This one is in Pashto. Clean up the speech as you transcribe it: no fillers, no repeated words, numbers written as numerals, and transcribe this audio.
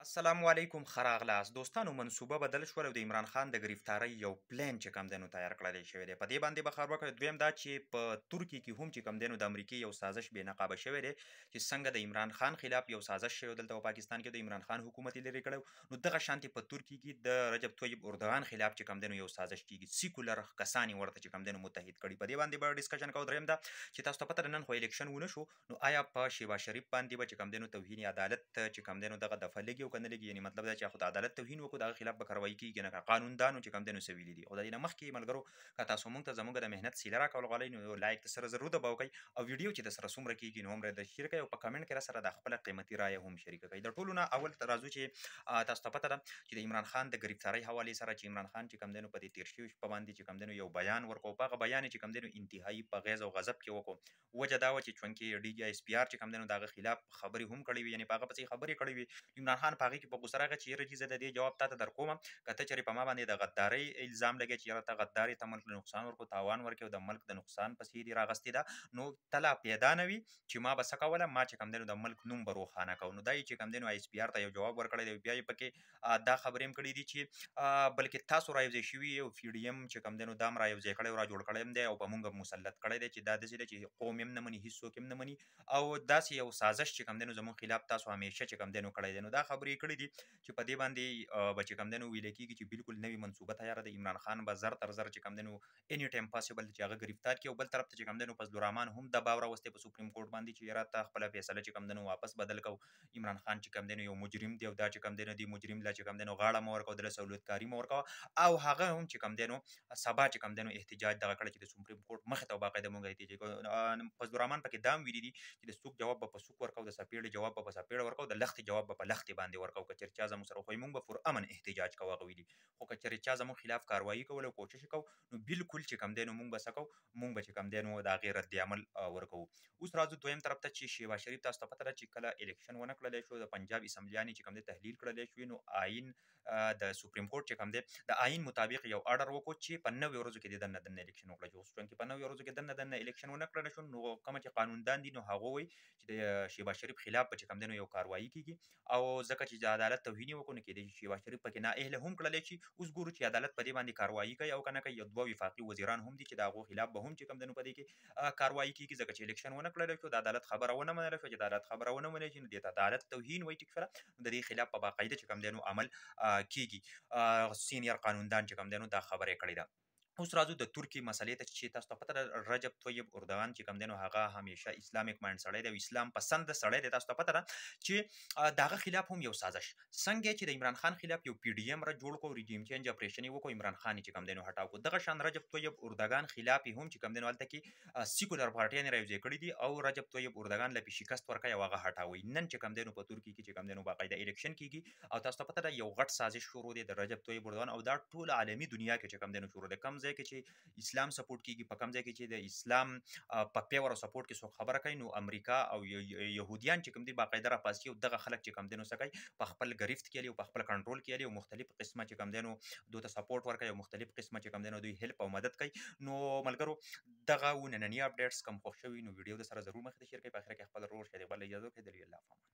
السلام علیکم ښه راغلاست دوستانو منصوبه بدل شول او د عمران خان د گرفتارۍ یو پلان چې کم دی نو تیار کړلی شوی دی په دې باندې به خبر وکړو دویم دا چې په ترکیې کې هم چې کم دی نو د امریکې یو سازش بې نقابه شوی دی چې څنګه د عمران خان خلاف یو سازش شوی دلته په پاکستان کې د عمران خان حکومت یې لرې کړی نو دغه شانتې په ترکیې کې د رجب طیب اردوغان خلاف چې کم دی نو یو سازش کیږي سیکولر کسان یې ورته چې کم دی نو متحد کړي په دې باندې به ډسکشن کوو دریم دا چې تاسو ته پته ده نن خو الیکشن ونه شو نو آیا په شیباز شریف باندې به چې کم دی نو توهین عدالت چې کم دی نو دغه دفعه لګي او که نه لګي یعنې مطلب دا چې خو د عدالت توهین وکړو د هغه خلاف به کاروایي کېږي نه که قانوندانو چې کوم دی نو څه ویلي دي خو د دې نه مخکې ملګرو که تاسو موږ ته زموږ د محنت سیله راکول غواړئ نو لایک درسره ضرور دباو کوئ او ویډیو چې درسره څومره کېږي نو هومره درته شیر کوئ او په کمنټ کې راسره د خپله قیمتي رایه هم شریکه کوئ د ټولو نه اول راځو چې تاسو ته پته ده چې د عمران خان د گرفتارۍ حوالې سره چې عمران خان چې کوم دی نو په دې تېر شوي شپه باندې چې کوم دی نو یو بیان ورکړو په هغه بیان یې چې کوم دی نو انتهایي په غیظ او غضب کې وکړو وجه دا وه چې چونکې ډي جي ایس پي آر چې کوم دی نو د هغه خلاف خبرې هم کړې وي یعنې په هغه پسې خبرې کړې وي عمران خان په هغې کې په غوسه راغی چې یاره جي زه د دې جواب تاته درکوم که ته چېرې په ما باندې د غدارۍ الزام لګوې چې یاره ته غدار یې ته ملک له نقصان ورکړو تاوان ورکړې او د ملک د نقصان پسې دې راغستې ده نو ته لا پیدا نه وي چې ما به څه کوله ما چې کوم دی نو د ملک نوم به روښانه کوو نو دا یې چې کوم دی نو ایس پي آر ته یو جواب ورکړی دی بیا یې پکې دا خبرې هم کړي دي چې بلکې تاسو رایوځای شوي او پي ډي ایم چې کوم دی نو دا هم رایوځای کړی او را جوړ کړی هم دی او په موږ مسلط کړی دی چې دا داسې دی چې قوم یې هم نه مني هېڅوک یې هم نه مني او داسې یو سازش چې کوم دی نو زموږ خلاف تاسو همیشه چې کوم دی نو کړی دی نو دا خبرې کړي دي چې په دې باندې به چې کوم دی نو ویلی کېږي چې بالکل نوې منصوبه تیاره ده عمران خان به زر تر زر چې کوم دی نو اني ټایم پاسبل چې هغه گرفتار کړي او بل طرف ته چې کوم دی نو فضل الرحمن هم دباو راوستی په سپریم کورټ باندې چې یاره ته خپله فیصله چې کوم دی نو واپس بدل کوو عمران خان چې کوم دی نو یو مجرم دی او دا چې کوم دی نو دې مجرم لا چې کوم دی نو غاړه مه ورکوه دله سهولتکاري مه ورکوه او هغه هم چې کوم دی نو سبا چې کوم دی نو احتجاج دغه کړی چې د سپریم کورټ مخې ته باقاعده مونږ احتجاج کوو فضل الرحمن پکې دا هم ویلي دي چې د سوک جواب به په سوک ورکوو د څپېړې جواب به په څپېړه ورکوو د لښتې جواب به په لښتې باندې ورکوو که چېرې چا زموږ سره وخوایي مونږ به پر امن احتجاج کوو هغه ویلي خو که چېرې چا زموږ خلاف کاروایي کول او کوشش کوو نو بالکل چې کوم دی نو مونږ به څه کوو مونږ به چې کوم دی نو د هغې رد عمل ورکوو اوس راځو دویم طرف ته چې شیباز شریف تاسو ته پته ده چې کله الیکشن ونه کړلی شو د پنجاب اسمبلیانې چې کوم دی تحلیل کړلی شوې نو آیین د سپریم کورټ چې کوم دی د آیین مطابق یو اډر وکړو چې په 90 ورځو کې د دننه دننه الیکشن وکړه چې اوس چونکې په 90 ورځو کې دننه دننه الیکشن ونه کړلی شو نو کومه چې قانوندان دي نو هغه وایي چې د شیباز شریف خلاف به چې کوم دی نو یو کاروایي کېږي او ځکه چې د عدالت توهین یې وکړو نو کېدای شي شیباز شریف پکې نااهله هم کړلی شي اوس ګورو چې عدالت په دې باندې کاروایي کوي او که نه کوي یو دوه وفاقي وزیران هم دي چې د هغو خلاف به هم چې کوم دی نو په دې کې کاروایي کېږي ځکه چې الیکشن ونه کړلی شو د عدالت خبره ونه منله شوه چې د عدالت خبره ونه منل شي نو دې ته عدالت توهین وایي ټیک شوله نو د دې خلاف په باقاعده چې کوم دی نو عمل کېږي سینیر قانوندان چې کوم دی نو دا خبره یې کړې ده اوس راځو د ترکیې مسلې ته چې تاسو ته پته ده رجب طیب اردوغان چې کوم دی نو هغه همیشه اسلامیک مایند سړی دی او اسلام پسند سړی دی تاسو ته پته ده چې د هغه خلاف هم یو سازش څنګه چې د عمران خان خلاف یو پی ډي ایم را جوړ کړو ریجیم چینج اپریشن یې وکړو عمران خان چې کوم دی نو هټاو کړو دغه شان رجب طیب اردوغان خلاف هم چې کوم دی نو هلته کې سیکولر پارټیانې رایوځای کړي دي او رجب طیب اردوغان له شکست ورکوي او هغه هټاوي نن چې کوم دی نو په ترکیې کې چې کوم دی نو باقاعده الیکشن کېږي او تاسو ته پته ده یو غټ سازش شروع دی د رجب طیب اردوغان او دا ټول عالمي دنیا کې چې کوم دی نو شروع دی کم ځای کې چې اسلام سپورټ کیږي په کم ځای کې چې د اسلام په پیور او سپورټ کې څوک خبره کوي نو امریکا او یهودیان چې کوم دي باقاعده راپاسي او دغه خلک چې کوم دي نو څه کوي په خپل گرفت کې او په خپل کنټرول کې او مختلف قسمه چې کوم دي نو دوی ته سپورټ ورکوي او مختلف قسمه چې کوم دي نو دوی هیلپ او مدد کوي نو ملګرو دغه نننی اپډیټس کم خوښ شوي نو ویډیو د سره ضرور مخې ته شیر کړئ په اخر کې خپل ورور شریف بل اجازه ورکړئ د الله